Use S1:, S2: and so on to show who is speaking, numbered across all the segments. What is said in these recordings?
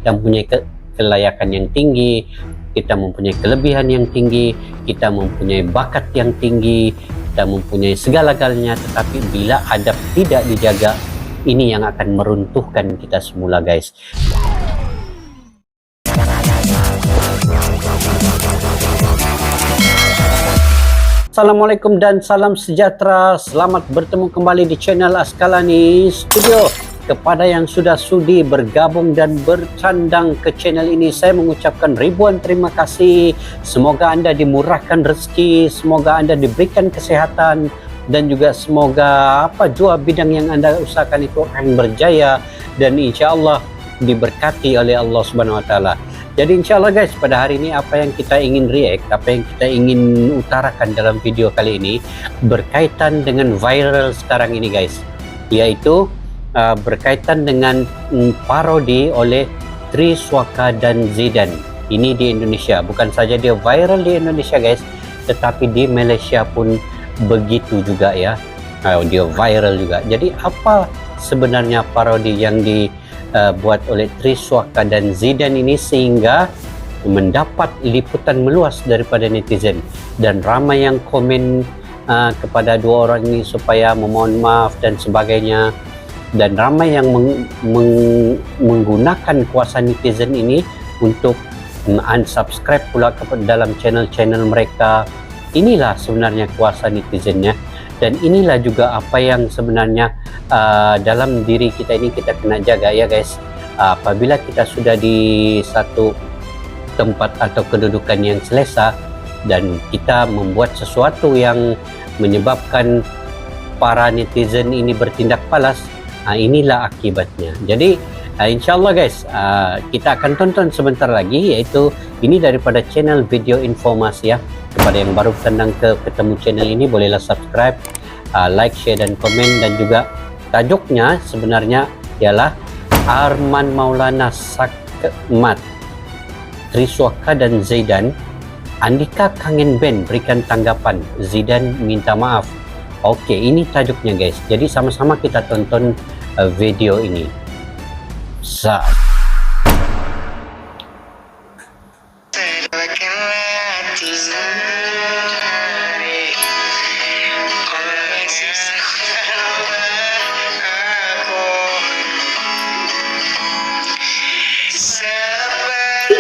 S1: kita mempunyai kelayakan yang tinggi, kita mempunyai kelebihan yang tinggi, kita mempunyai bakat yang tinggi, kita mempunyai segala-galanya, tetapi bila adab tidak dijaga, ini yang akan meruntuhkan kita semula, guys. Assalamualaikum dan salam sejahtera. Selamat bertemu kembali di channel Asqalani Studio. Kepada yang sudah sudi bergabung dan bercandang ke channel ini, saya mengucapkan ribuan terima kasih. Semoga Anda dimurahkan rezeki, semoga Anda diberikan kesehatan, dan juga semoga apa jua bidang yang Anda usahakan itu akan berjaya dan insya Allah diberkati oleh Allah Subhanahu Wa Taala. Jadi insya Allah guys, pada hari ini apa yang kita ingin react, apa yang kita ingin utarakan dalam video kali ini berkaitan dengan viral sekarang ini guys, yaitu berkaitan dengan parodi oleh Triswaka dan Zidan. Ini di Indonesia, bukan saja dia viral di Indonesia guys, tetapi di Malaysia pun begitu juga ya. Dia viral juga. Jadi apa sebenarnya parodi yang dibuat oleh Triswaka dan Zidan ini sehingga mendapat liputan meluas daripada netizen, dan ramai yang komen kepada dua orang ini supaya memohon maaf dan sebagainya, dan ramai yang menggunakan kuasa netizen ini untuk unsubscribe pula ke dalam channel-channel mereka. Inilah sebenarnya kuasa netizennya, dan inilah juga apa yang sebenarnya dalam diri kita ini kita kena jaga ya guys. Apabila kita sudah di satu tempat atau kedudukan yang selesa dan kita membuat sesuatu yang menyebabkan para netizen ini bertindak balas, inilah akibatnya. Jadi insyaallah guys, kita akan tonton sebentar lagi, yaitu ini daripada channel Video Informasi ya. Kepada yang baru datang ketemu channel ini, bolehlah subscribe, like, share dan komen. Dan juga tajuknya sebenarnya ialah Arman Maulana Sakmat, Triswaka dan Zidan, Andika kangen band berikan tanggapan, Zidan minta maaf. Oke, ini tajuknya guys. Jadi sama-sama kita tonton video ini.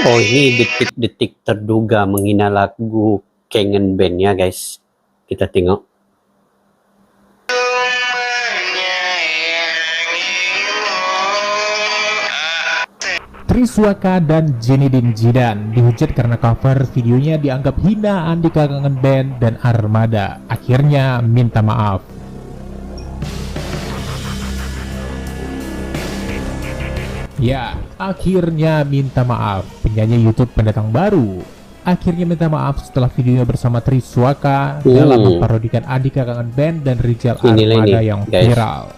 S1: Oh, ini detik-detik terduga menghina lagu Kangen Band ya guys. Kita tengok.
S2: Triswaka dan Zinedine Zidane dihujat karena cover videonya dianggap hina Andika Kangen Band dan Armada. Akhirnya minta maaf. Ya, akhirnya minta maaf. Penyanyi YouTube pendatang baru akhirnya minta maaf setelah videonya bersama Triswaka dalam memparodikan Andika Kangen Band dan Rizal Armada yang viral.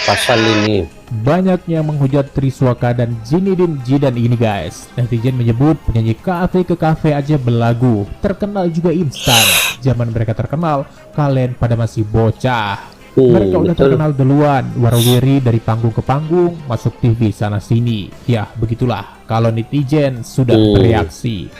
S1: Pasal ini
S2: banyak yang menghujat Triswaka dan Zinedine Zidane ini guys. Netizen menyebut penyanyi kafe ke kafe aja belagu, terkenal juga instan. Zaman mereka terkenal, kalian pada masih bocah. Mereka udah terkenal duluan, warawiri dari panggung ke panggung, masuk TV sana sini. Ya begitulah kalau netizen sudah bereaksi.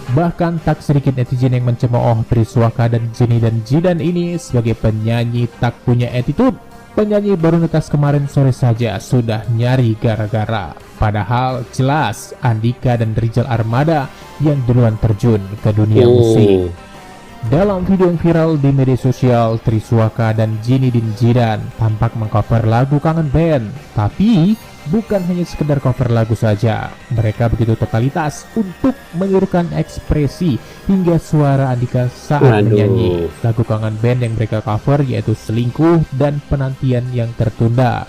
S2: Bahkan tak sedikit netizen yang mencemooh Triswaka dan Zinedine Zidane ini sebagai penyanyi tak punya attitude. Penyanyi baru ngetas kemarin sore saja sudah nyari gara-gara. Padahal jelas Andika dan Rizal Armada yang duluan terjun ke dunia musik. Dalam video yang viral di media sosial, Triswaka dan Zinedine Zidane tampak mengcover lagu Kangen Band. Tapi bukan hanya sekedar cover lagu saja, mereka begitu totalitas untuk menirukan ekspresi hingga suara Andika saat menyanyi lagu Kangen Band yang mereka cover, yaitu Selingkuh dan Penantian yang Tertunda.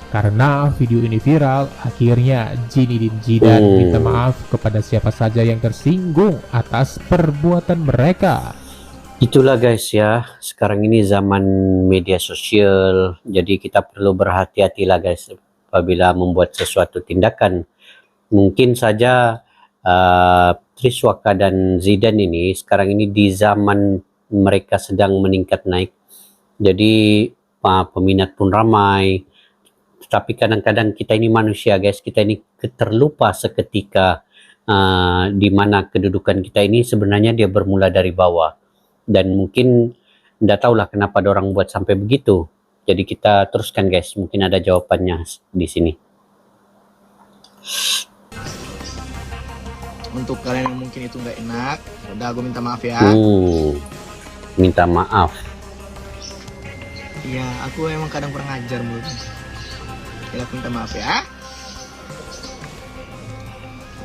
S2: Karena video ini viral, akhirnya Zinedine Zidane minta maaf kepada siapa saja yang tersinggung atas perbuatan mereka.
S1: Itulah guys ya, sekarang ini zaman media sosial, jadi kita perlu berhati-hatilah guys. apabila membuat sesuatu tindakan. Mungkin saja Triswaka dan Zidane ini sekarang ini di zaman mereka sedang meningkat naik, jadi peminat pun ramai. Tapi kadang-kadang kita ini manusia guys, kita ini terlupa seketika di mana kedudukan kita ini sebenarnya dia bermula dari bawah, dan mungkin tidak tahulah kenapa ada orang buat sampai begitu. Jadi kita teruskan guys, mungkin ada jawabannya di sini.
S3: Untuk kalian yang mungkin itu nggak enak, udah gue minta maaf ya.
S1: Minta maaf.
S3: Iya, aku emang kadang kurang ajar mulutnya. Ya, aku minta maaf ya.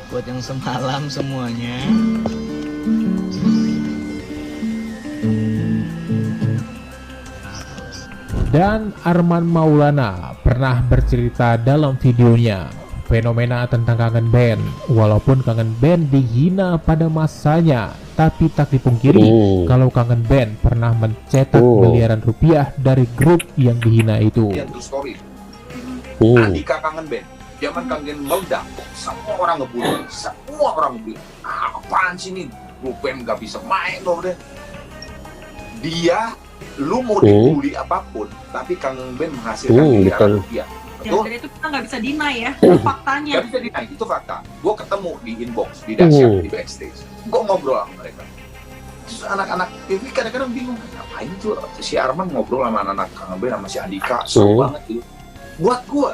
S3: Buat yang semalam semuanya.
S2: Dan Arman Maulana pernah bercerita dalam videonya fenomena tentang kangen band. Walaupun kangen band dihina pada masanya, tapi tak dipungkiri kalau kangen band pernah mencetak miliaran rupiah dari grup yang dihina itu.
S4: Andika kangen band, zaman kangen meledak, semua orang ngebully, apaan sih nih, grup band gak bisa main loh deh. Dia, lu mau dibully apapun, tapi kangen band menghasilkan miliaran rupiah. Betul?
S5: Dan itu kita nggak bisa deny ya, itu faktanya.
S4: Gak bisa deny, itu fakta. Gue ketemu di inbox, di dahsyat, di backstage. Gue ngobrol sama mereka. Terus anak-anak TV kadang-kadang bingung, ngapain tuh si Arman ngobrol sama anak-anak kangen band sama si Andika, seru banget gitu. Buat gue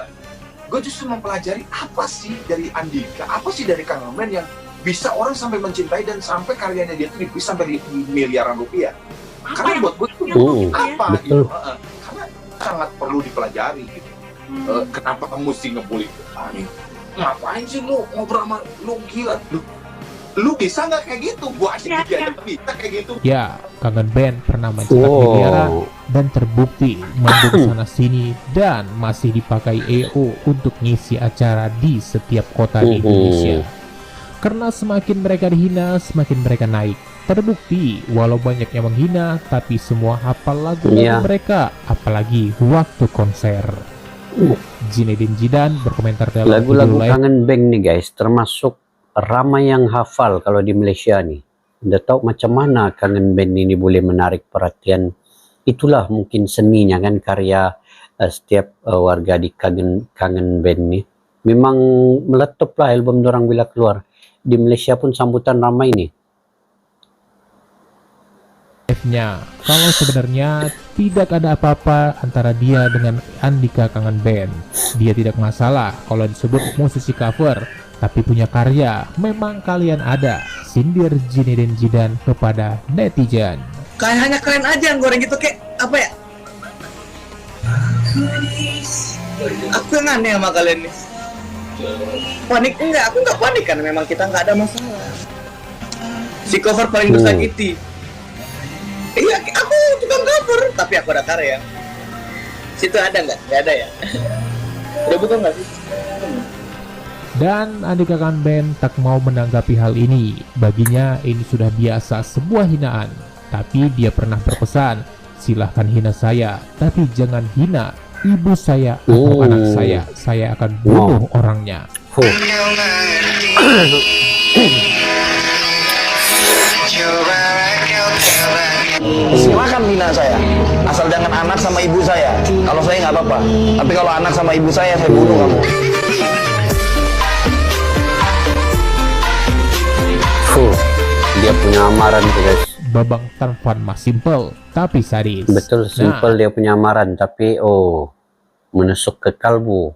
S4: justru mempelajari apa sih dari Andika, apa sih dari kangen band yang bisa orang sampai mencintai dan sampai karyanya dia tuh bisa sampai di miliaran rupiah. Karena buat gue itu apa gitu, karena sangat perlu dipelajari gitu. Kenapa kamu mesti ngebully? Ngapain sih lu ngobrol sama lu, gila lu bisa nggak kayak gitu? Gua asik aja bisa kayak gitu.
S2: Ya, kangen band pernah mencetak miliaran dan terbukti manggung sana sini dan masih dipakai EO untuk ngisi acara di setiap kota di Indonesia. Karena semakin mereka dihina, semakin mereka naik. Terbukti walau banyak yang menghina, tapi semua hafal lagu-lagu mereka, apalagi waktu konser. Zinedine Zidane berkomentar dalam
S1: lagu-lagu kangen band nih guys, termasuk ramai yang hafal kalau di Malaysia nih. Udah tahu macam mana kangen band ini boleh menarik perhatian. Itulah mungkin seninya kan, karya setiap warga di kangen band nih. Memang meletup lah album dorang bila keluar. Di Malaysia pun sambutan ramai nih.
S2: Kalau sebenarnya tidak ada apa-apa antara dia dengan Andika kangen band. Dia tidak masalah kalau disebut musisi cover, tapi punya karya. Memang kalian ada, sindir Zinedine Zidane kepada netizen.
S3: Kayak hanya kalian aja yang goreng gitu, kayak apa ya? Aku yang aneh sama kalian nih. Panik enggak? Aku nggak panik kan, memang kita nggak ada masalah. Si cover paling tersakiti. Iya, aku tukang cover, tapi aku ada karya. Situ ada nggak? Nggak ada ya? Udah betul nggak sih?
S2: Dan Andika kangen band tak mau menanggapi hal ini. Baginya ini sudah biasa sebuah hinaan. Tapi dia pernah berpesan, silahkan hina saya, tapi jangan hina ibu saya atau anak saya akan bunuh orangnya.
S6: Silakan hina saya, asal jangan anak sama ibu saya. Kalau saya nggak apa-apa, tapi kalau anak sama ibu saya bunuh kamu.
S1: Dia punya amaran tuh guys.
S2: Babang Tanfan mah simple tapi sadis.
S1: Betul, simple dia punya amaran, tapi menusuk ke kalbu.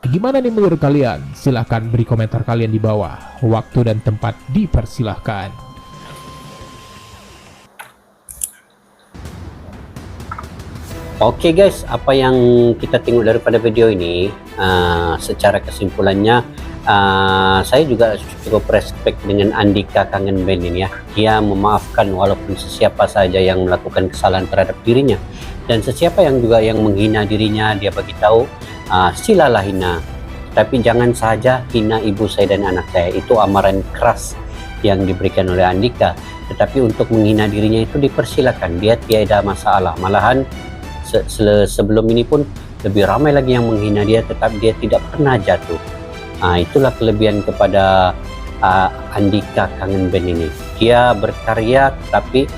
S2: Gimana nih menurut kalian? Silahkan beri komentar kalian di bawah. Waktu dan tempat dipersilahkan.
S1: Oke guys, apa yang kita tengok daripada video ini, secara kesimpulannya, saya juga cukup respect dengan Andika kangen band ini ya. Dia memaafkan walaupun sesiapa saja yang melakukan kesalahan terhadap dirinya, dan sesiapa yang juga yang menghina dirinya, dia bagi tahu, silalah hina, tapi jangan saja hina ibu saya dan anak saya. Itu amaran keras yang diberikan oleh Andika. Tetapi untuk menghina dirinya itu dipersilakan, dia tiada masalah. Malahan sebelum ini pun lebih ramai lagi yang menghina dia, tetapi dia tidak pernah jatuh. Itulah kelebihan kepada Andika Kangen Band ini. Dia berkarya, tapi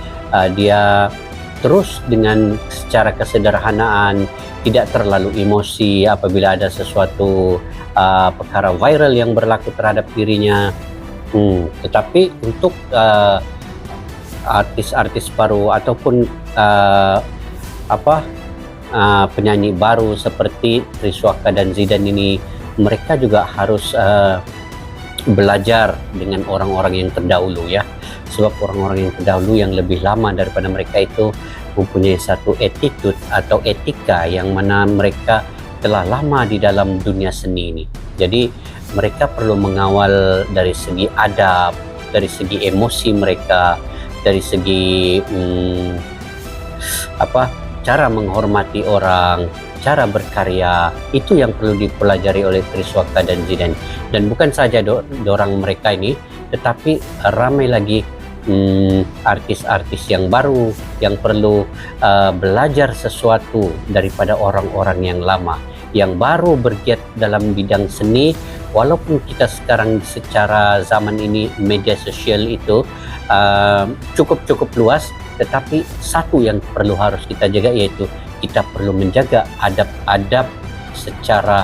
S1: dia terus dengan secara kesederhanaan, tidak terlalu emosi apabila ada sesuatu perkara viral yang berlaku terhadap dirinya. Tetapi untuk artis-artis baru ataupun penyanyi baru seperti Triswaka dan Zidan ini, mereka juga harus belajar dengan orang-orang yang terdahulu ya. Sebab orang-orang yang terdahulu yang lebih lama daripada mereka itu mempunyai satu attitude atau etika yang mana mereka telah lama di dalam dunia seni ini. Jadi mereka perlu mengawal dari segi adab, dari segi emosi mereka, dari segi cara menghormati orang, cara berkarya. Itu yang perlu dipelajari oleh Triswaka dan Zidan. Dan bukan saja dorang mereka ini, tetapi ramai lagi artis-artis yang baru yang perlu belajar sesuatu daripada orang-orang yang lama, yang baru bergiat dalam bidang seni. Walaupun kita sekarang secara zaman ini media sosial itu cukup luas, tetapi satu yang perlu harus kita jaga, yaitu kita perlu menjaga adab-adab secara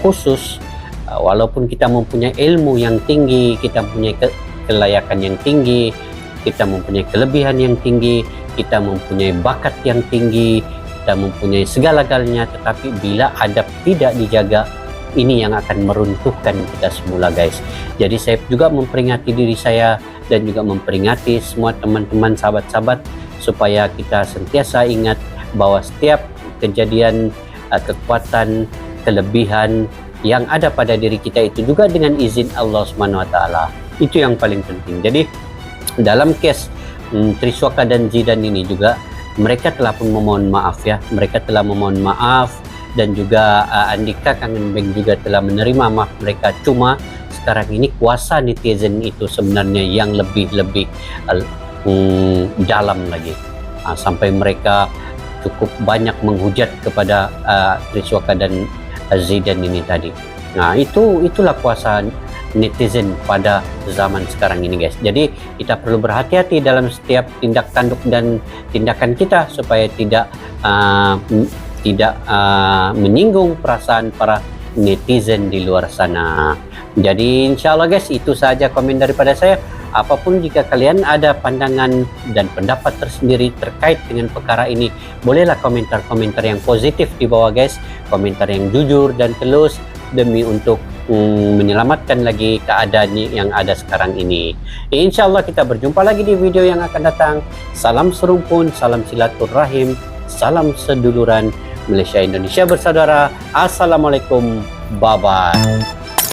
S1: khusus. Walaupun kita mempunyai ilmu yang tinggi, kita mempunyai kelayakan yang tinggi, kita mempunyai kelebihan yang tinggi, kita mempunyai bakat yang tinggi, kita mempunyai segala-galanya, tetapi bila adab tidak dijaga, ini yang akan meruntuhkan kita semula, guys. Jadi saya juga memperingati diri saya dan juga memperingati semua teman-teman, sahabat-sahabat, supaya kita sentiasa ingat bahwa setiap kejadian, kekuatan, kelebihan yang ada pada diri kita itu juga dengan izin Allah Subhanahu wa taala. Itu yang paling penting. Jadi dalam case Triswaka dan Zidan ini juga, mereka telah pun memohon maaf ya. Mereka telah memohon maaf, dan juga Andika Kangen Band juga telah menerima maaf mereka. Cuma sekarang ini kuasa netizen itu sebenarnya yang lebih dalam lagi, sampai mereka cukup banyak menghujat kepada Triswaka dan Zidan ini tadi. Nah, itulah kuasa netizen pada zaman sekarang ini, guys. Jadi kita perlu berhati-hati dalam setiap tindak tanduk dan tindakan kita supaya tidak menyinggung perasaan para netizen di luar sana. Jadi insya Allah, guys, itu saja komen daripada saya. Apapun jika kalian ada pandangan dan pendapat tersendiri terkait dengan perkara ini, bolehlah komentar-komentar yang positif di bawah, guys. Komentar yang jujur dan tulus demi untuk menyelamatkan lagi keadaan yang ada sekarang ini. Insya Allah kita berjumpa lagi di video yang akan datang. Salam serumpun, salam silaturahim, salam seduluran. Malaysia Indonesia bersaudara. Assalamualaikum, bye bye.